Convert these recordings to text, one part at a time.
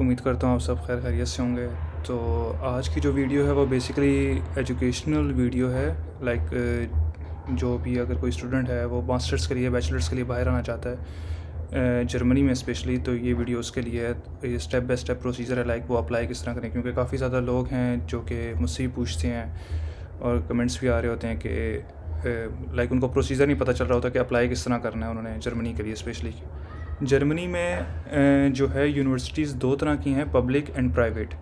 उम्मीद करता हूँ आप सब खैर खैरियत से होंगे। तो आज की जो वीडियो है वो बेसिकली एजुकेशनल वीडियो है। जो भी अगर कोई स्टूडेंट है वो मास्टर्स के लिए बैचलर्स के लिए बाहर आना चाहता है जर्मनी में स्पेशली, तो ये वीडियो उसके लिए है। ये स्टेप बाय स्टेप प्रोसीजर है, वो अप्लाई किस तरह करें, क्योंकि काफ़ी ज़्यादा लोग हैं जो कि मुझसे ही पूछते हैं और कमेंट्स भी आ रहे होते हैं कि उनको प्रोसीजर नहीं पता चल रहा होता कि अप्लाई किस तरह करना है उन्होंने जर्मनी के लिए स्पेशली। जर्मनी में जो है यूनिवर्सिटीज़ दो तरह की हैं, पब्लिक एंड प्राइवेट।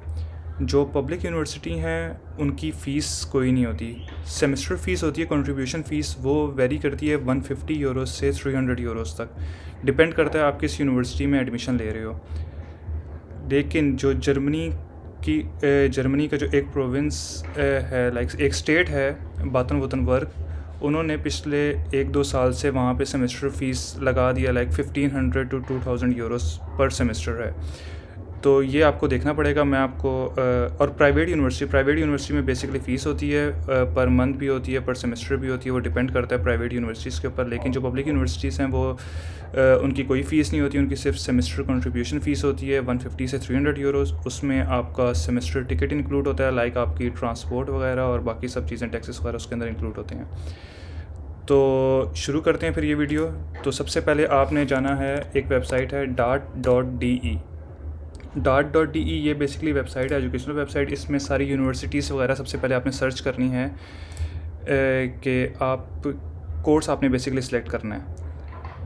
जो पब्लिक यूनिवर्सिटी हैं उनकी फ़ीस कोई नहीं होती, सेमेस्टर फ़ीस होती है। कंट्रीब्यूशन फ़ीस वो वेरी करती है 150 यूरोज़ से 300 यूरोज़ तक, डिपेंड करता है आप किस यूनिवर्सिटी में एडमिशन ले रहे हो। लेकिन जो जर्मनी का जो एक प्रोविंस है, एक स्टेट है बातन वुतनबर्ग, उन्होंने पिछले 1-2 साल से वहाँ पे सेमेस्टर फ़ीस लगा दिया 1500 to 2000 यूरोज़ पर सेमेस्टर है। तो ये आपको देखना पड़ेगा। मैं आपको और प्राइवेट यूनिवर्सिटी में बेसिकली फ़ीस होती है, पर मंथ भी होती है, पर सेमेस्टर भी होती है, वो डिपेंड करता है प्राइवेट यूनिवर्सिटीज़ के ऊपर। लेकिन जो पब्लिक यूनिवर्सिटीज़ हैं वो उनकी कोई फ़ीस नहीं होती, उनकी सिर्फ सेमेस्टर कंट्रीब्यूशन फ़ीस होती है 150 से 300 यूरोज़। उसमें आपका सेमेस्टर टिकट इंक्लूड होता है, आपकी ट्रांसपोर्ट वगैरह और बाकी सब चीज़ें, टैक्सेस वगैरह उसके अंदर इंक्लूड होते हैं। तो शुरू करते हैं फिर ये वीडियो। तो सबसे पहले आपने जाना है, एक वेबसाइट है dart.de। dart.de ये बेसिकली वेबसाइट है, एजुकेशनल वेबसाइट। इसमें सारी यूनिवर्सिटीज़ वगैरह सबसे पहले आपने सर्च करनी है कि आप कोर्स आपने बेसिकली सिलेक्ट करना है।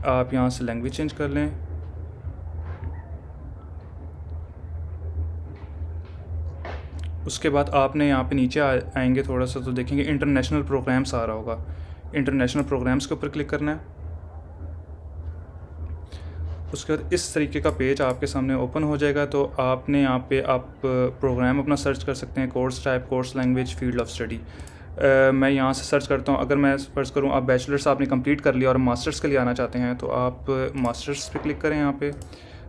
आप यहाँ से लैंग्वेज चेंज कर लें। उसके बाद आपने यहाँ पे नीचे आएंगे थोड़ा सा, तो देखेंगे इंटरनेशनल प्रोग्राम्स आ रहा होगा। इंटरनेशनल प्रोग्राम्स के ऊपर क्लिक करना है। उसके बाद इस तरीके का पेज आपके सामने ओपन हो जाएगा। तो आपने यहाँ पे आप प्रोग्राम अपना सर्च कर सकते हैं, course type, course language, field of study. मैं यहाँ से सर्च करता हूँ। अगर मैं सर्च करूँ, आप बैचलर्स आपने कंप्लीट कर लिया और मास्टर्स के लिए आना चाहते हैं तो आप मास्टर्स पे क्लिक करें। यहाँ पे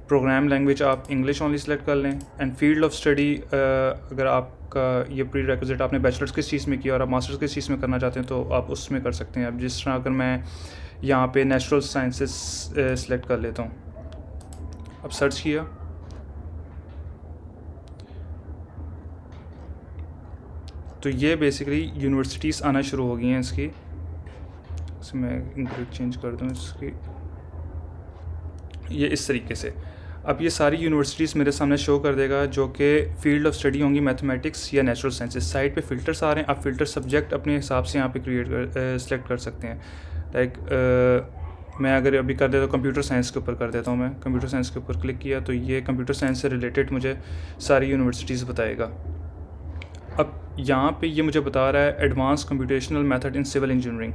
प्रोग्राम लैंग्वेज आप इंग्लिश ओनली सेलेक्ट कर लें। एंड फील्ड ऑफ स्टडी, अगर आपका ये प्री रिक्विजिट आपने बैचलर्स किस चीज़ में किया और आप मास्टर्स किस चीज़ में करना चाहते हैं तो आप उसमें कर सकते हैं। अब जिस तरह अगर मैं यहाँ पे नेचुरल साइंसेस सेलेक्ट कर लेता हूँ, अब सर्च किया, तो ये बेसिकली यूनिवर्सिटीज़ आना शुरू हो गई हैं इसकी। मैं इंग्लिश चेंज कर दूँ इसकी, ये इस तरीके से। अब ये सारी यूनिवर्सिटीज़ मेरे सामने शो कर देगा जो कि फील्ड ऑफ स्टडी होंगी, मैथमेटिक्स या नेचुरल साइंसेस। साइड पे फ़िल्टर्स आ रहे हैं, आप फ़िल्टर सब्जेक्ट अपने हिसाब से यहाँ पे सेलेक्ट कर सकते हैं। मैं अगर अभी कर देता हूँ कंप्यूटर साइंस के ऊपर कर देता हूँ। मैं कंप्यूटर साइंस के ऊपर क्लिक किया तो ये कंप्यूटर साइंस से रिलेटेड मुझे सारी यूनिवर्सिटीज़ बताएगा। अब यहाँ पे ये मुझे बता रहा है advance computational method in civil engineering.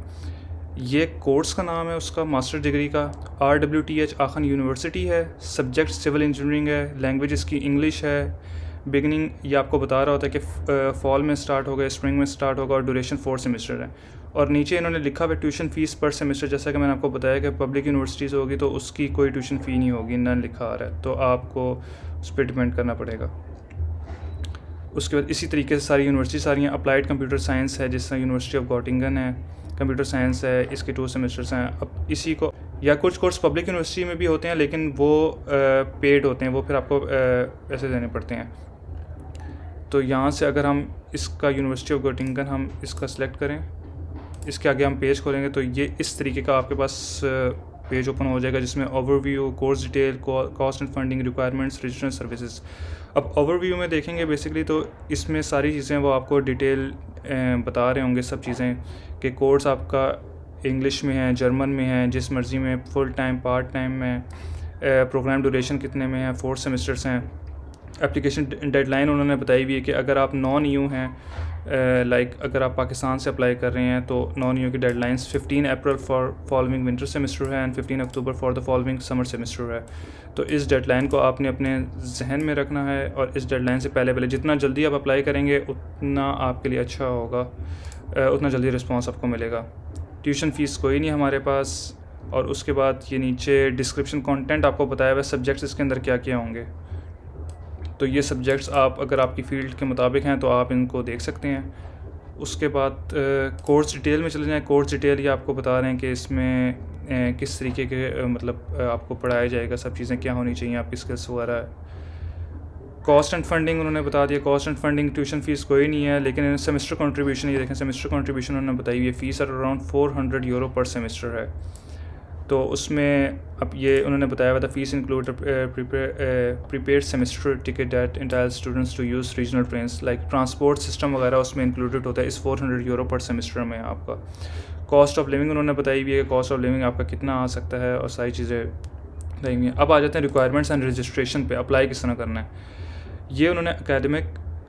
ये कोर्स का नाम है उसका, मास्टर डिग्री का। RWTH आखन यूनिवर्सिटी है, सब्जेक्ट सिविल इंजीनियरिंग है, लैंग्वेज इसकी इंग्लिश है। बिगनिंग ये आपको बता रहा होता है कि फॉल में स्टार्ट होगा, स्प्रिंग में स्टार्ट होगा, और ड्यूरेशन 4 सेमेस्टर है। और नीचे इन्होंने लिखा हुआ ट्यूशन फ़ीस पर सेमेस्टर। जैसा कि मैंने आपको बताया कि पब्लिक यूनिवर्सिटीज़ होगी तो उसकी कोई ट्यूशन फ़ी नहीं होगी, नन लिखा आ रहा है, तो आपको उस पर डिपेंड करना पड़ेगा। उसके बाद इसी तरीके से सारी यूनिवर्सिटीज़ आ रही हैं। अप्लाइड कंप्यूटर साइंस है, जिस तरह यूनिवर्सिटी ऑफ गॉटिंगन है, कंप्यूटर साइंस है, इसके 2 सेमेस्टर्स हैं। अब इसी को, या कुछ कोर्स पब्लिक यूनिवर्सिटी में भी होते हैं लेकिन वो पेड होते हैं, वो फिर आपको पैसे देने पड़ते हैं। तो यहाँ से अगर हम इसका यूनिवर्सिटी ऑफ गॉटिंगन हम इसका सेलेक्ट करें, इसके आगे हम पेज खोलेंगे तो ये इस तरीके का आपके पास पेज ओपन हो जाएगा, जिसमें overview, course detail, cost and funding, requirements, registration services. अब ओवरव्यू में देखेंगे बेसिकली तो इसमें सारी चीज़ें वो आपको डिटेल बता रहे होंगे, सब चीज़ें कि कोर्स आपका इंग्लिश में है, जर्मन में है, जिस मर्ज़ी में, फुल टाइम, पार्ट टाइम में, प्रोग्राम ड्यूरेशन कितने में है, 4 सेमेस्टर्स हैं। एप्लीकेशन डेडलाइन उन्होंने बताई हुई है कि अगर आप नॉन यू हैं, अगर आप पाकिस्तान से अप्लाई कर रहे हैं तो नॉन यू की deadlines 15 April for following winter semester है and 15 October for the following summer semester है। तो इस डेडलाइन को आपने अपने जहन में रखना है और इस डेडलाइन से पहले जितना जल्दी आप अप्लाई करेंगे उतना आपके लिए अच्छा होगा, उतना जल्दी रिस्पॉन्स आपको मिलेगा। ट्यूशन फ़ीस कोई नहीं हमारे पास। और उसके बाद ये नीचे डिस्क्रिप्शन कंटेंट आपको बताया हुआ सब्जेक्ट्स इसके अंदर क्या क्या होंगे। तो ये सब्जेक्ट्स आप अगर आपकी फ़ील्ड के मुताबिक हैं तो आप इनको देख सकते हैं। उसके बाद कोर्स डिटेल में चले जाएँ। कोर्स डिटेल ये आपको बता रहे हैं कि इसमें किस तरीके के आपको पढ़ाया जाएगा, सब चीज़ें क्या होनी चाहिए, आपकी स्किल्स वगैरह। कॉस्ट एंड फंडिंग उन्होंने बता दिया। Cost and funding tuition fees कोई नहीं है, लेकिन सेमेस्टर कंट्रीब्यूशन ये देखें, सेमेस्टर कंट्रीब्यूशन उन्होंने बताई हुई है, fees around 400 euro per semester है। तो उसमें अब ये उन्होंने बताया हुआ था, fees include prepaid semester ticket that entitles students to use regional trains, like transport system वगैरह उसमें इंक्लूडेड होता है इस 400 यूरो पर सेमेस्टर में। आपका कॉस्ट ऑफ लिविंग उन्होंने बताई हुई है, कॉस्ट ऑफ लिविंग आपका कितना आ सकता है और सारी चीज़ें बताई हुई हैं। अब आ जाते हैं रिक्वायरमेंट्स एंड रजिस्ट्रेशन पे, अप्लाई किस तरह करना है। ये उन्होंने एकेडमिक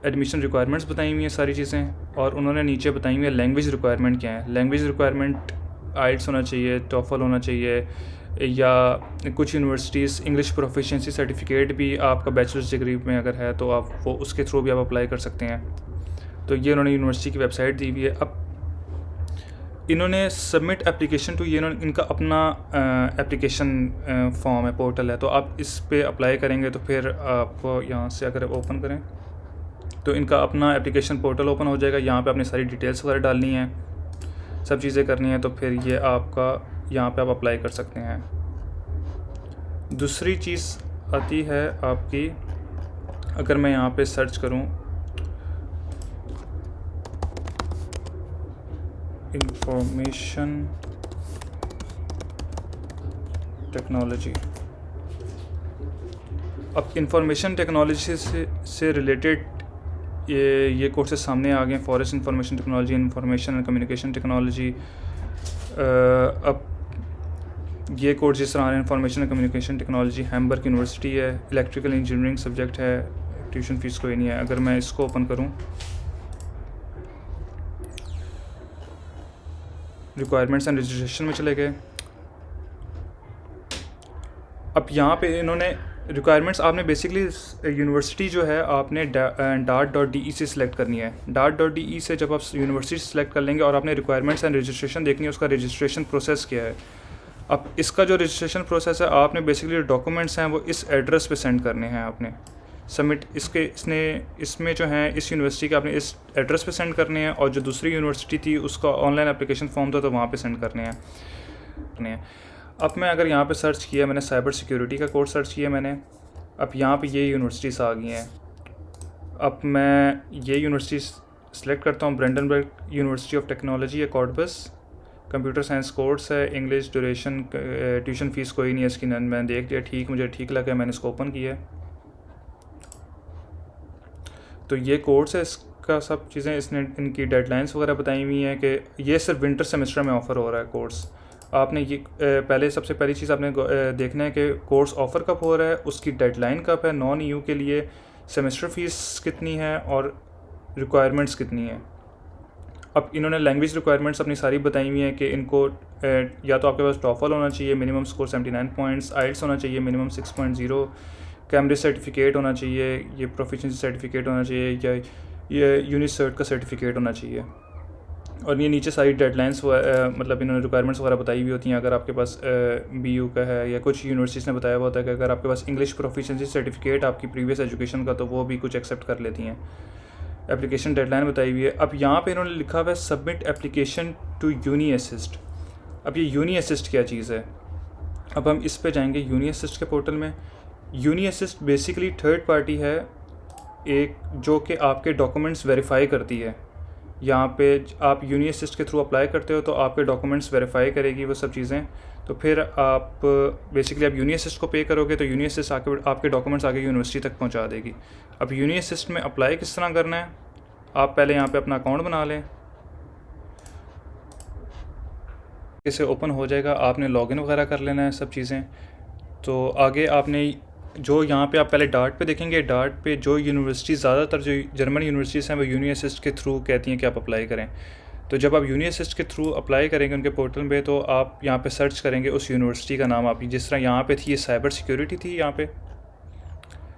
एडमिशन रिक्वायरमेंट्स बताई हुई हैं सारी चीज़ें, और उन्होंने नीचे बताई हुई है लैंग्वेज रिक्वायरमेंट क्या है। लैंग्वेज रिक्वायरमेंट आइल्स होना चाहिए, टॉफल होना चाहिए, या कुछ यूनिवर्सिटीज़ इंग्लिश प्रोफिशिएंसी सर्टिफिकेट भी आपका बैचलर्स डिग्री में अगर है तो आप वो उसके थ्रू भी आप अप्लाई कर सकते हैं। तो ये उन्होंने यूनिवर्सिटी की वेबसाइट दी हुई है। अब इन्होंने सबमिट एप्लीकेशन टू, ये इनका अपना एप्लीकेशन फॉर्म है, पोर्टल है, तो आप इस पे अप्लाई करेंगे तो फिर आपको यहाँ से अगर ओपन करें तो इनका अपना एप्लीकेशन पोर्टल ओपन हो जाएगा। यहाँ पे आपने सारी डिटेल्स वगैरह डालनी है, सब चीज़ें करनी है, तो फिर ये आपका यहाँ पे आप अप्लाई कर सकते हैं। दूसरी चीज़ आती है आपकी, अगर मैं यहाँ पे सर्च करूँ इंफॉर्मेशन टेक्नोलॉजी, अब इंफॉर्मेशन टेक्नोलॉजी से रिलेटेड ये कोर्सेज सामने आ गए हैं। Forest information technology, information and communication technology. अब ये कोर्स जिस तरह आ रहे हैं, information and communication technology Hamburg university है, इलेक्ट्रिकल इंजीनियरिंग सब्जेक्ट है, ट्यूशन फ़ीस कोई नहीं है। अगर मैं इसको ओपन करूँ, रिक्वायरमेंट्स एंड रजिस्ट्रेशन में चले गए। अब यहाँ पे इन्होंने रिक्वायरमेंट्स, आपने बेसिकली यूनिवर्सिटी जो है आपने dart.de से सिलेक्ट करनी है। dart.de से जब आप यूनिवर्सिटी सेलेक्ट कर लेंगे और आपने रिक्वायरमेंट्स एंड रजिस्ट्रेशन देखनी है, उसका रजिस्ट्रेशन प्रोसेस क्या है। अब इसका जो रजिस्ट्रेशन प्रोसेस है, आपने बेसिकली डॉक्यूमेंट्स हैं वो इस एड्रेस पे सेंड करने हैं आपने सबमिट, इसमें जो हैं इस यूनिवर्सिटी के आपने इस एड्रेस पे सेंड करने हैं, और जो दूसरी यूनिवर्सिटी थी उसका ऑनलाइन एप्लीकेशन फॉर्म था तो वहाँ पे सेंड करने हैं। अब मैं अगर यहाँ पे सर्च किया, मैंने साइबर सिक्योरिटी का कोर्स सर्च किया मैंने, अब यहाँ पे ये यूनिवर्सिटीज़ आ गई हैं। अब मैं ये यूनिवर्सिटी सेलेक्ट करता हूँ, ब्रेंडनबर्ग यूनिवर्सिटी ऑफ टेक्नोलॉजी है, कॉर्डबस, कंप्यूटर साइंस कोर्स है, इंग्लिश, ड्यूरेशन, ट्यूशन फ़ीस कोई नहीं है इसकी, मैंने देख लिया, ठीक, मुझे ठीक लगा, मैंने इसको ओपन किया। तो ये कोर्स है, इसका सब चीज़ें, इसने इनकी डेडलाइंस वगैरह बताई हुई हैं कि ये सिर्फ विंटर सेमेस्टर में ऑफ़र हो रहा है कोर्स। आपने ये पहले सबसे पहली चीज़ आपने देखना है कि कोर्स ऑफ़र कब हो रहा है, उसकी डेडलाइन कब है, नॉन ईयू के लिए सेमेस्टर फ़ीस कितनी है और रिक्वायरमेंट्स कितनी है। अब इन्होंने लैंग्वेज रिक्वायरमेंट्स अपनी सारी बताई हुई हैं कि इनको या तो आपके पास टॉफल होना चाहिए, मिनिमम स्कोर 79 पॉइंट्स, आइल्स होना चाहिए मिनिमम 6.0, कैमब्रिज सर्टिफिकेट होना चाहिए, ये प्रोफिशिएंसी सर्टिफिकेट होना चाहिए, या ये यूनिसर्ट का सर्टिफिकेट होना चाहिए। और ये नीचे सारी डेडलाइंस मतलब इन्होंने रिक्वायरमेंट्स वगैरह बताई हुई होती हैं। अगर आपके पास BU का है, या कुछ यूनिवर्सिटीज़ ने बताया हुआ होता है कि अगर आपके पास इंग्लिश प्रोफिशिएंसी सर्टिफिकेट आपकी प्रीवियस एजुकेशन का, तो वो भी कुछ एक्सेप्ट कर लेती हैं। एप्लीकेशन डेडलाइन बताई हुई है। अब यहाँ पे इन्होंने लिखा हुआ है submit application to uni assist. अब ये यूनी असिस्ट क्या चीज़ है, अब हम इस पे जाएंगे यूनी असिस्ट के पोर्टल में। Uni assist basically third party है एक, जो कि आपके डॉक्यूमेंट्स वेरीफाई करती है। यहाँ पे आप यूनी असिस्ट के थ्रू अप्लाई करते हो तो आपके डॉक्यूमेंट्स वेरीफाई करेगी वो सब चीज़ें, तो फिर आप बेसिकली आप यूनी असिस्ट को पे करोगे तो यूनी असिस्ट आपके डॉक्यूमेंट्स आगे यूनिवर्सिटी तक पहुँचा देगी। अब यूनी असिस्ट में अप्लाई किस तरह करना है, आप पहले यहाँ पे अपना अकाउंट बना लें, इसे ओपन हो जाएगा, आपने लॉगिन वगैरह कर लेना है सब चीज़ें। तो आगे आपने जो यहाँ पे आप पहले डार्ट पे देखेंगे, डार्ट पे जो यूनिवर्सिटी ज़्यादातर जो जर्मन यूनिवर्सिटीज़ हैं वो यूनी असिस्ट के थ्रू कहती हैं कि आप अप्लाई करें। तो जब आप यूनी असिस्ट के थ्रू अप्लाई करेंगे उनके पोर्टल पे, तो आप यहाँ पे सर्च करेंगे उस यूनिवर्सिटी का नाम। आप जिस तरह यहाँ पे थी, ये साइबर सिक्योरिटी थी, यहाँ पे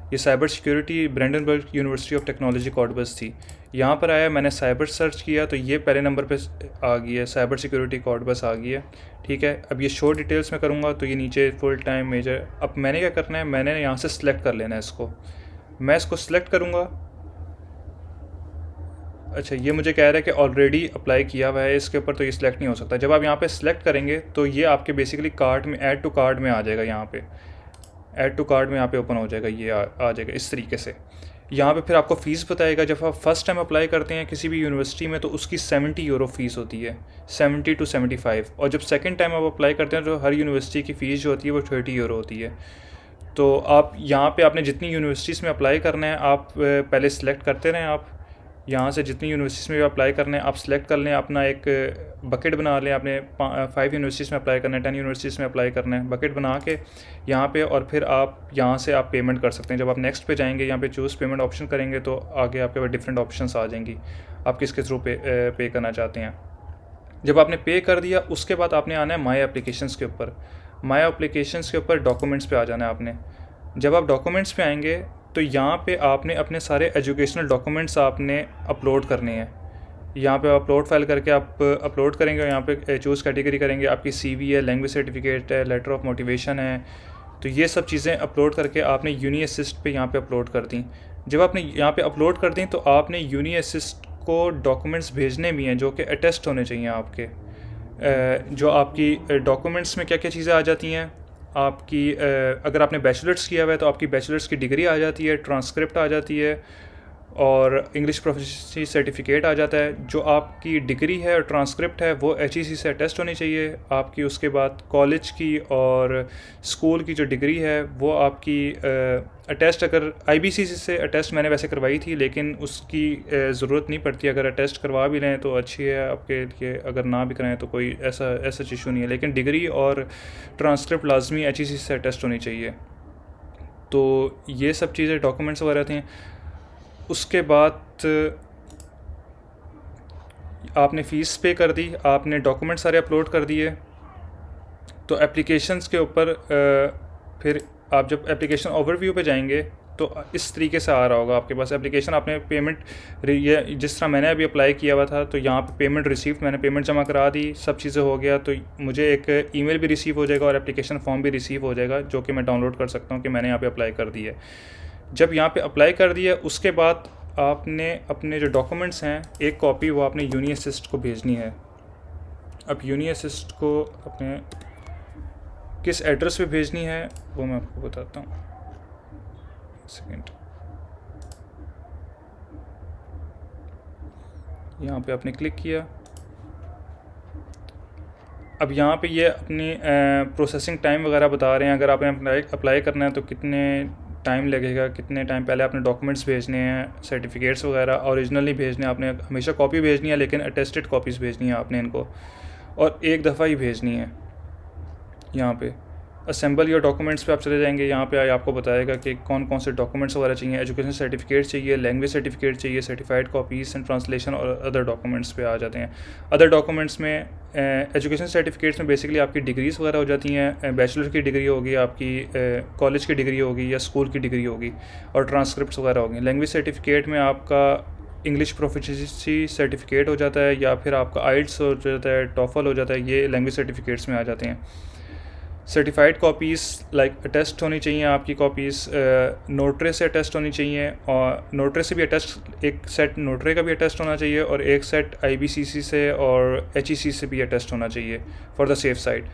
ये cyber security Brandenburg University of Technology Cottbus थी। यहाँ पर आया, मैंने साइबर सर्च किया तो ये पहले नंबर पे आ गई है, साइबर सिक्योरिटी कॉर्डबस आ गई है, ठीक है। अब ये शो डिटेल्स में करूँगा तो ये नीचे फुल टाइम मेजर। अब मैंने क्या करना है, मैंने यहाँ से सिलेक्ट कर लेना है इसको, मैं इसको सिलेक्ट करूँगा। अच्छा, ये मुझे कह रहा है कि ऑलरेडी अप्लाई किया हुआ है इसके ऊपर, तो ये सिलेक्ट नहीं हो सकता। जब आप यहाँ पे सिलेक्ट करेंगे तो ये आपके बेसिकली कार्ट में, ऐड टू कार्ट में आ जाएगा। यहाँ पे ऐड टू कार्ट में यहाँ पे ओपन हो जाएगा, ये आ जाएगा इस तरीके से। यहाँ पे फिर आपको फ़ीस बताएगा। जब आप फर्स्ट टाइम अप्लाई करते हैं किसी भी यूनिवर्सिटी में तो उसकी 70 यूरो फ़ीस होती है, 70 to 75। और जब सेकंड टाइम आप अप्लाई करते हैं तो हर यूनिवर्सिटी की फ़ीस जो होती है वो 30 यूरो होती है। तो आप यहाँ पे आपने जितनी यूनिवर्सिटीज़ में अप्लाई करना है आप पहले सेलेक्ट करते रहें। आप यहाँ से जितनी यूनिवर्सिटीज़ में अप्लाई करना है आप सेलेक्ट कर लें, अपना एक बकेट बना लें। आपने 5 यूनिवर्सिटीज़ में अप्लाई करना है, 10 यूनिवर्सिटीज़ में अप्लाई करना है, बकेट बना के यहाँ पे, और फिर आप यहाँ से आप पेमेंट कर सकते हैं। जब आप नेक्स्ट पे जाएंगे यहाँ पे चूज़ पेमेंट ऑप्शन करेंगे तो आगे आपके पास डिफरेंट ऑप्शंस आ जाएंगी, आप किसके थ्रू पे करना चाहते हैं। जब आपने पे कर दिया उसके बाद आपने आना है माई एप्लीकेशंस के ऊपर। माई एप्लीकेशंस के ऊपर डॉक्यूमेंट्स पे आ जाना है आपने। जब आप डॉक्यूमेंट्स पे आएंगे तो यहाँ पे आपने अपने सारे एजुकेशनल डॉक्यूमेंट्स आपने अपलोड करने हैं। यहाँ पे अपलोड फाइल करके आप अपलोड करेंगे, यहाँ पे चूज़ कैटेगरी करेंगे, आपकी CV है, लैंग्वेज सर्टिफिकेट है, लेटर ऑफ मोटिवेशन है, तो ये सब चीज़ें अपलोड करके आपने यूनी असिस्ट पे यहाँ पे अपलोड कर दी। जब आपने यहाँ पे अपलोड कर दी तो आपने यूनी असिस्ट को डॉक्यूमेंट्स भेजने भी हैं जो कि अटेस्ट होने चाहिए आपके। जो आपकी डॉक्यूमेंट्स में क्या क्या चीज़ें आ जाती हैं आपकी, अगर आपने बैचलर्स किया हुआ है तो आपकी बैचलर्स की डिग्री आ जाती है, ट्रांसक्रिप्ट आ जाती है और इंग्लिश प्रोफिशिएंसी सर्टिफिकेट आ जाता है। जो आपकी डिग्री है और ट्रांसक्रिप्ट है वो HEC से अटेस्ट होनी चाहिए आपकी। उसके बाद कॉलेज की और स्कूल की जो डिग्री है वो आपकी अटेस्ट, अगर IBCC से अटेस्ट मैंने वैसे करवाई थी लेकिन उसकी ज़रूरत नहीं पड़ती। अगर अटेस्ट करवा भी लें तो अच्छी है आपके लिए, अगर ना भी कराएं तो कोई ऐसा इशू नहीं है, लेकिन डिग्री और ट्रांसक्रिप्ट लाजमी HEC से अटेस्ट होनी चाहिए। तो ये सब चीज़ें डॉक्यूमेंट्स वगैरह थी। उसके बाद आपने फ़ीस पे कर दी, आपने डॉक्यूमेंट सारे अपलोड कर दिए, तो एप्लीकेशंस के ऊपर फिर आप जब एप्लीकेशन ओवरव्यू पे जाएंगे तो इस तरीके से आ रहा होगा आपके पास एप्लीकेशन। आपने पेमेंट, ये जिस तरह मैंने अभी अप्लाई किया हुआ था तो यहाँ पे पेमेंट रिसीव्ड, मैंने पेमेंट जमा करा दी, सब चीज़ें हो गया, तो मुझे एक ईमेल भी रिसीव हो जाएगा और एप्लीकेशन फॉर्म भी रिसीव हो जाएगा जो कि मैं डाउनलोड कर सकता हूँ कि मैंने यहाँ पे अप्लाई कर दी है। जब यहाँ पे अप्लाई कर दिया उसके बाद आपने अपने जो डॉक्यूमेंट्स हैं एक कॉपी वो आपने यूनी असिस्ट को भेजनी है। अब यूनी असिस्ट को अपने किस एड्रेस पे भेजनी है वो मैं आपको बताता हूँ, सेकेंड। यहाँ पे आपने क्लिक किया। अब यहाँ पे ये अपनी प्रोसेसिंग टाइम वगैरह बता रहे हैं। अगर आपने अप्लाई करना है तो कितने टाइम लगेगा, कितने टाइम पहले आपने डॉक्यूमेंट्स भेजने हैं, सर्टिफिकेट्स वगैरह ओरिजिनल नहीं भेजने, आपने हमेशा कॉपी भेजनी है लेकिन अटेस्टेड कॉपीज़ भेजनी है आपने इनको, और एक दफ़ा ही भेजनी है। यहाँ पे असेंबल योर डॉक्यूमेंट्स पे आप चले जाएंगे, यहाँ पे आपको बताएगा कि कौन कौन से डॉक्यूमेंट्स वगैरह चाहिए। एजुकेशन सर्टिफिकेट चाहिए, लैंग्वेज सर्टिफिकेट चाहिए, सर्टिफाइड कॉपीज़ एंड ट्रांसलेशन, और अदर डॉक्यूमेंट्स पे आ जाते हैं। अदर डॉक्यूमेंट्स में एजुकेशन सर्टिफिकेट्स में बेसिकली आपकी डिग्रीज़ वगैरह हो जाती हैं। बैचलर की डिग्री होगी आपकी, कॉलेज की डिग्री होगी या स्कूल की डिग्री होगी, और ट्रांसक्रिप्ट्स वगैरह होगी। लैंग्वेज सर्टिफिकेट में आपका इंग्लिश प्रोफिशिएंसी सर्टिफिकेट हो जाता है या फिर आपका आइल्ट्स हो जाता है, टॉफल हो जाता है, ये लैंग्वेज सर्टिफिकेट्स में आ जाते हैं। सर्टिफाइड कॉपीज़ लाइक अटेस्ट होनी चाहिए आपकी कॉपीज़, नोटरे से अटेस्ट होनी चाहिए, और नोटरे से भी अटेस्ट, एक सेट नोटरे का भी अटेस्ट होना चाहिए और एक सेट IBCC से और HEC से भी अटेस्ट होना चाहिए for the safe side.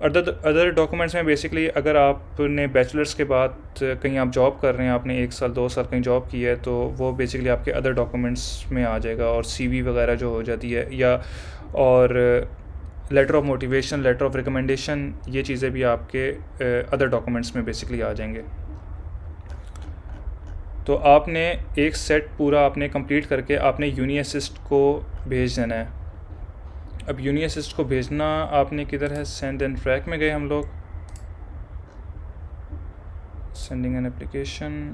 Other documents में बेसिकली अगर आपने बैचलर्स के बाद कहीं आप जॉब कर रहे हैं, आपने 1 साल 2 साल कहीं जॉब की है, तो वो बेसिकली आपके अदर डॉक्यूमेंट्स में आ जाएगा, और CV वगैरह जो हो जाती है, या और letter of motivation, letter of recommendation, ये चीज़ें भी आपके अदर डॉक्यूमेंट्स में बेसिकली आ जाएंगे। तो आपने एक सेट पूरा आपने कंप्लीट करके आपने यूनी असिस्ट को भेज देना है। अब यूनी असिस्ट को भेजना आपने किधर है, सेंड एंड ट्रैक में गए हम लोग, सेंडिंग एन एप्लीकेशन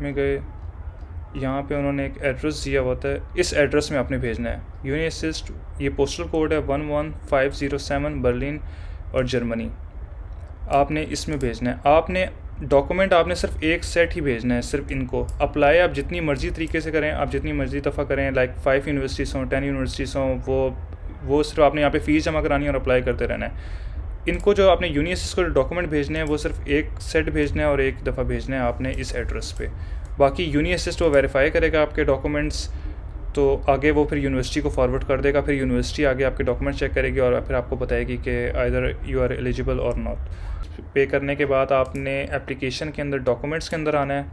में गए। यहाँ पे उन्होंने एक एड्रेस दिया होता है, इस एड्रेस में आपने भेजना है यूनी असिस्ट। ये पोस्टल कोड है 11507 बर्लिन और जर्मनी, आपने इसमें भेजना है। आपने डॉक्यूमेंट आपने सिर्फ एक सेट ही भेजना है, सिर्फ इनको। अप्लाई आप जितनी मर्ज़ी तरीके से करें, आप जितनी मर्ज़ी दफ़ा करें, लाइक 5 यूनिवर्सिटीज़ हों, 10 यूनिवर्सिटीज़ हों, वो सिर्फ आपने यहाँ पे फ़ीस जमा करानी है और अप्लाई करते रहना है। इनको जो आपने यूनी असिस्ट को डॉक्यूमेंट भेजने हैं वो सिर्फ एक सेट भेजना है और एक दफ़ा भेजना है आपने इस एड्रेस पे। बाकी यूनी असिस्ट वो वेरीफाई करेगा आपके डॉक्यूमेंट्स, तो आगे वो फिर यूनिवर्सिटी को फॉरवर्ड कर देगा, फिर यूनिवर्सिटी आगे आपके डॉक्यूमेंट चेक करेगी और फिर आपको बताएगी कि आइदर यू आर एलिजिबल और नॉट। पे करने के बाद आपने एप्लीकेशन के अंदर डॉक्यूमेंट्स के अंदर आना है।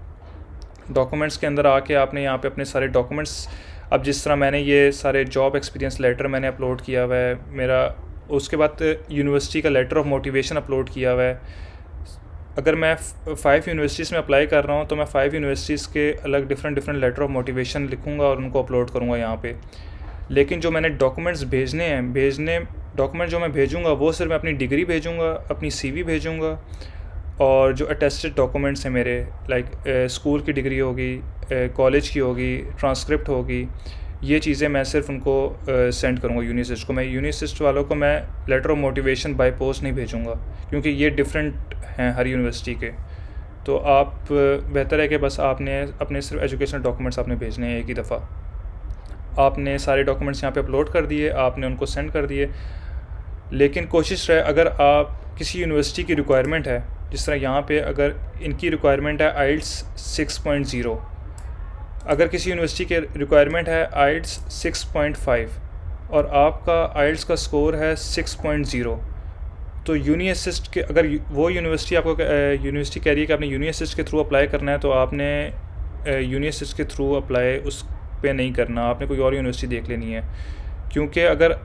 डॉक्यूमेंट्स के अंदर आके आपने यहाँ पे अपने सारे डॉक्यूमेंट्स, अब जिस तरह मैंने ये सारे जॉब एक्सपीरियंस लेटर मैंने अपलोड किया हुआ है मेरा, उसके बाद यूनिवर्सिटी का लेटर ऑफ मोटिवेशन अपलोड किया हुआ है। अगर मैं 5 यूनिवर्सिटीज़ में अप्लाई कर रहा हूँ तो मैं 5 यूनिवर्सिटीज़ के अलग डिफरेंट लेटर ऑफ मोटिवेशन लिखूँगा और उनको अपलोड करूँगा यहाँ पे। लेकिन जो मैंने डॉक्यूमेंट्स डॉक्यूमेंट जो मैं भेजूँगा वो सिर्फ मैं अपनी डिग्री भेजूँगा, अपनी CV भेजूँगा, और जो अटेस्टेड डॉक्यूमेंट्स हैं मेरे, लाइक स्कूल की डिग्री होगी, कॉलेज की होगी, ट्रांसक्रिप्ट होगी, ये चीज़ें मैं सिर्फ उनको सेंड करूँगा यूनिसिस्ट को। मैं यूनिसिस्ट वालों को मैं letter of motivation by post नहीं भेजूँगा, क्योंकि ये डिफरेंट हैं हर यूनिवर्सिटी के। तो आप बेहतर है कि बस आपने अपने सिर्फ एजुकेशनल डॉक्यूमेंट्स आपने भेजने हैं एक ही दफ़ा। आपने सारे डॉक्यूमेंट्स यहाँ पे अपलोड कर दिए, आपने उनको सेंड कर दिए। लेकिन कोशिश रहे, अगर आप किसी यूनिवर्सिटी की रिक्वायरमेंट है, जिस तरह यहाँ पे अगर इनकी रिक्वायरमेंट है आइल्स 6.0, अगर किसी यूनिवर्सिटी के रिक्वायरमेंट है आइल्स 6.5 और आपका आइल्स का स्कोर है 6.0, तो यूनी असिस्ट के, अगर वो यूनिवर्सिटी आपको यूनिवर्सिटी कह रही है कि आपने यूनी असिस्ट के थ्रू अप्लाई करना है, तो आपने यूनी असिस्ट के थ्रू अप्लाई उस पे नहीं करना, आपने कोई और यूनिवर्सिटी देख लेनी है। क्योंकि अगर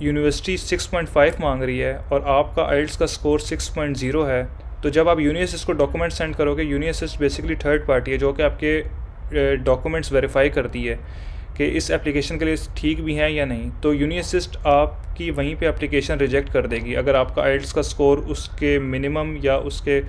यूनिवर्सिटी 6.5 मांग रही है और आपका आइल्स का स्कोर 6.0 है, तो जब आप यूनी असिस्ट को डॉक्यूमेंट सेंड करोगे, uni assist basically third party है जो कि आपके डॉक्यूमेंट्स वेरीफाई करती है कि इस एप्लीकेशन के लिए ठीक भी हैं या नहीं। तो यूनी असिस्ट आपकी वहीं पे एप्लीकेशन रिजेक्ट कर देगी अगर आपका आइल्स का स्कोर उसके मिनिमम या उसके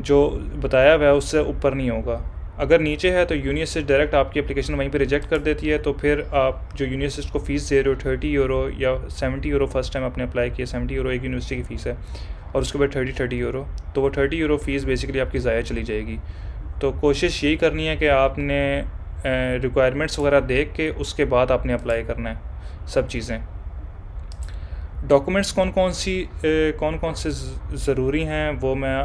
जो बताया हुआ है उससे ऊपर नहीं होगा। अगर नीचे है तो यूनी असिस्ट डायरेक्ट आपकी एप्लीकेशन वहीं पे रिजेक्ट कर देती है। तो फिर आप जो यूनी असिस्ट को फ़ीस दे रहे हो 30 यूरो या 70 यूरो, फर्स्ट टाइम आपने अप्लाई किया 70 यूरो एक यूनिवर्सिटी की फ़ीस है, और उसके बाद 30 यूरो, तो वो 30 यूरो फ़ीस बेसिकली आपकी ज़ाया चली जाएगी। तो कोशिश यही करनी है कि आपने रिक्वायरमेंट्स वगैरह देख के उसके बाद आपने अप्लाई करना है सब चीज़ें। डॉक्यूमेंट्स कौन कौन से ज़रूरी हैं वो मैं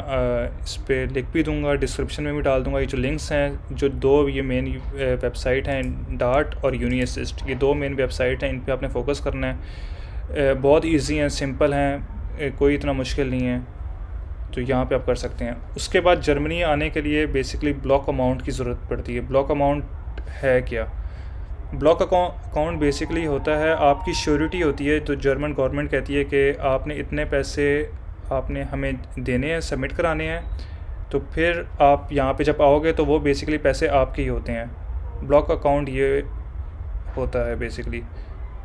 इस पे लिख भी दूंगा, डिस्क्रिप्शन में भी डाल दूंगा। ये जो लिंक्स हैं, जो दो ये मेन वेबसाइट हैं, डार्ट और यूनी असिस्ट, ये दो मेन वेबसाइट हैं, इन पे आपने फोकस करना है। बहुत इजी हैं, सिंपल हैं, कोई इतना मुश्किल नहीं है, तो यहाँ पे आप कर सकते हैं। उसके बाद जर्मनी आने के लिए बेसिकली ब्लॉक अमाउंट की ज़रूरत पड़ती है। ब्लॉक अमाउंट है क्या? ब्लॉक अकाउंट बेसिकली होता है आपकी श्योरिटी होती है, तो जर्मन गवर्नमेंट कहती है कि आपने इतने पैसे आपने हमें देने हैं, सबमिट कराने हैं, तो फिर आप यहाँ पे जब आओगे तो वो बेसिकली पैसे आपके ही होते हैं। ब्लॉक अकाउंट ये होता है बेसिकली।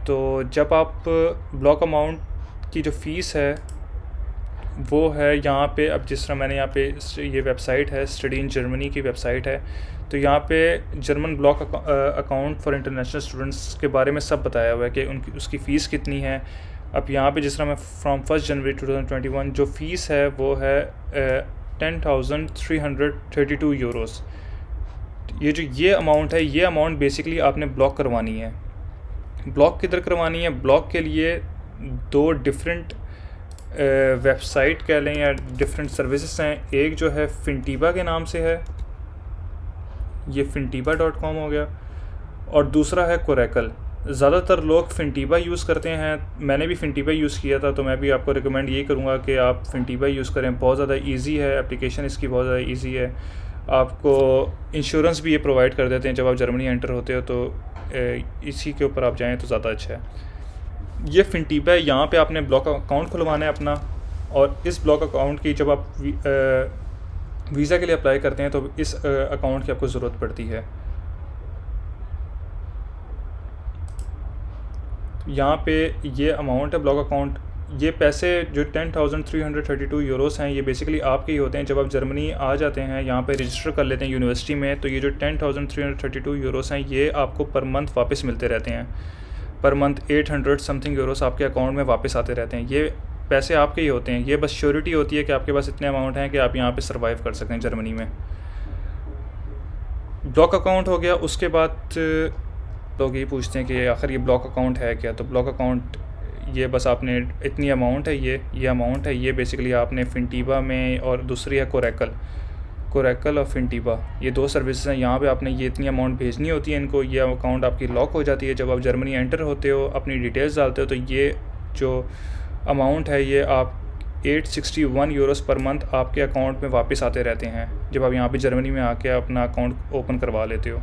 तो जब आप ब्लॉक अमाउंट की जो फ़ीस है वो है यहाँ पे, अब जिस तरह मैंने यहाँ पे ये वेबसाइट है, स्टडी इन जर्मनी की वेबसाइट है, तो यहाँ पे German block account for international students के बारे में सब बताया हुआ है कि उसकी फ़ीस कितनी है। अब यहाँ पे जिस तरह मैं फ्रॉम 1 जनवरी 2021 जो फ़ीस है वो है 10,332 यूरोस। ये अमाउंट है, ये अमाउंट बेसिकली आपने ब्लॉक करवानी है। ब्लॉक किधर करवानी है? ब्लॉक के लिए दो डिफरेंट वेबसाइट कह लें या डिफरेंट सर्विसेज हैं। एक जो है फिनटीबा के नाम से है, ये fintiba.com हो गया, और दूसरा है कोरेकल। ज़्यादातर लोग फिनटीबा यूज़ करते हैं, मैंने भी फिनटीबा यूज़ किया था, तो मैं भी आपको रिकमेंड यही करूँगा कि आप फिनटीबा यूज़ करें। बहुत ज़्यादा इजी है, एप्लीकेशन इसकी बहुत ज़्यादा इजी है। आपको इंश्योरेंस भी ये प्रोवाइड कर देते हैं जब आप जर्मनी एंटर होते हो, तो इसी के ऊपर आप जाएँ तो ज़्यादा अच्छा है। ये फिनटीबा है, यहाँ पे आपने ब्लॉक अकाउंट खुलवाना है अपना, और इस ब्लॉक अकाउंट की जब आप वीज़ा के लिए अप्लाई करते हैं तो इस अकाउंट की आपको ज़रूरत पड़ती है। यहाँ पे ये अमाउंट है ब्लॉक अकाउंट, ये पैसे जो 10,332 यूरोस हैं, ये बेसिकली आपके ही होते हैं। जब आप जर्मनी आ जाते हैं, यहाँ पे रजिस्टर कर लेते हैं यूनिवर्सिटी में, तो ये जो 10,332 यूरोस हैं ये आपको पर मंथ वापस मिलते रहते हैं। पर मंथ 800 समथिंग यूरोस आपके अकाउंट में वापस आते रहते हैं। ये पैसे आपके ही होते हैं, ये बस श्योरिटी होती है कि आपके पास इतने अमाउंट हैं कि आप यहाँ पे सर्वाइव कर सकें जर्मनी में। ब्लॉक अकाउंट हो गया। उसके बाद लोग ये पूछते हैं कि आखिर ये ब्लॉक अकाउंट है क्या? तो ब्लॉक अकाउंट ये बस आपने इतनी अमाउंट है, ये अमाउंट है, ये बेसिकली आपने फिनटीबा में, और दूसरी है कोरेकल और फिनटीबा, ये 2 सर्विसेज हैं। यहाँ पे आपने ये इतनी अमाउंट भेजनी होती है इनको, ये अकाउंट आपकी लॉक हो जाती है। जब आप जर्मनी एंटर होते हो, अपनी डिटेल्स डालते हो, तो ये जो अमाउंट है ये आप 861 यूरोस पर मंथ आपके अकाउंट में वापस आते रहते हैं जब आप यहाँ पे जर्मनी में आके अपना अकाउंट ओपन करवा लेते हो।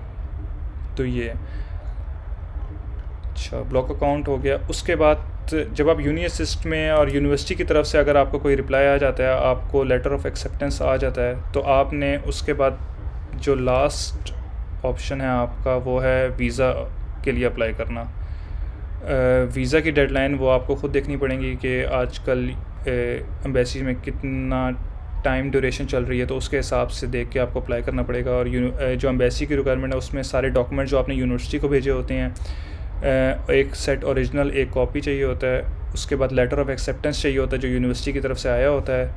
तो ये अच्छा ब्लॉक अकाउंट हो गया। उसके बाद जब आप यूनी असिस्ट में और यूनिवर्सिटी की तरफ से अगर आपको कोई रिप्लाई आ जाता है, आपको लेटर ऑफ एक्सेप्टेंस आ जाता है, तो आपने उसके बाद जो लास्ट ऑप्शन है आपका वो है वीज़ा के लिए अप्लाई करना। वीज़ा की डेडलाइन वो आपको ख़ुद देखनी पड़ेगी कि आजकल एम्बेसी में कितना टाइम ड्यूरेशन चल रही है, तो उसके हिसाब से देख के आपको अप्लाई करना पड़ेगा। और जो एम्बेसी की रिक्वायरमेंट है उसमें सारे डॉक्यूमेंट जो आपने यूनिवर्सिटी को भेजे होते हैं, एक सेट ओरिजिनल, एक कॉपी चाहिए होता है। उसके बाद लेटर ऑफ एक्सेप्टेंस चाहिए होता है जो यूनिवर्सिटी की तरफ से आया होता है।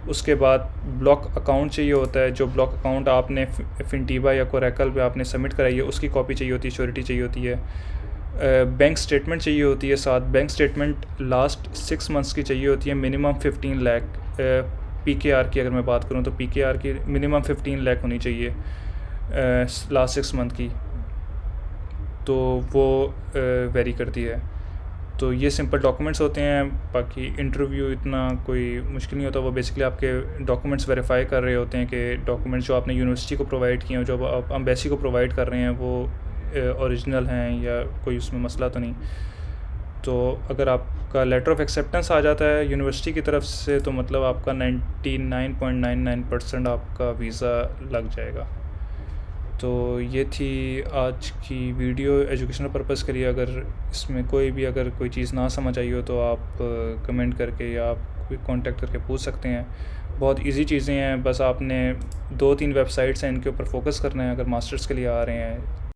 उसके बाद ब्लॉक अकाउंट चाहिए होता है, जो ब्लॉक अकाउंट आपने फिनटीबा या कोरेकल पे आपने सबमिट कराई है उसकी कॉपी चाहिए होती है, श्योरिटी चाहिए होती है। बैंक स्टेटमेंट चाहिए होती है साथ। बैंक स्टेटमेंट लास्ट 6 मंथ्स की चाहिए होती है, मिनिमम 15 लाख। पीकेआर की अगर मैं बात करूँ तो पीकेआर की मिनिमम 15 लाख होनी चाहिए लास्ट 6 मंथ की, तो वो वेरी करती है। तो ये सिंपल डॉक्यूमेंट्स होते हैं, बाकी इंटरव्यू इतना कोई मुश्किल नहीं होता। वो बेसिकली आपके डॉक्यूमेंट्स वेरीफाई कर रहे होते हैं कि डॉक्यूमेंट्स जो आपने यूनिवर्सिटी को प्रोवाइड किए हैं, जो आप एम्बेसी को प्रोवाइड कर रहे हैं, वो ओरिजिनल हैं या कोई उसमें मसला तो नहीं। तो अगर आपका लेटर ऑफ एक्सेप्टेंस आ जाता है यूनिवर्सिटी की तरफ से, तो मतलब आपका 99.99% आपका वीज़ा लग जाएगा। तो ये थी आज की वीडियो एजुकेशनल पर्पज़ के लिए। अगर इसमें अगर कोई चीज़ ना समझ आई हो तो आप कमेंट करके या आप कांटेक्ट करके पूछ सकते हैं। बहुत इजी चीज़ें हैं, बस आपने 2-3 वेबसाइट्स हैं, इनके ऊपर फोकस करना है अगर मास्टर्स के लिए आ रहे हैं।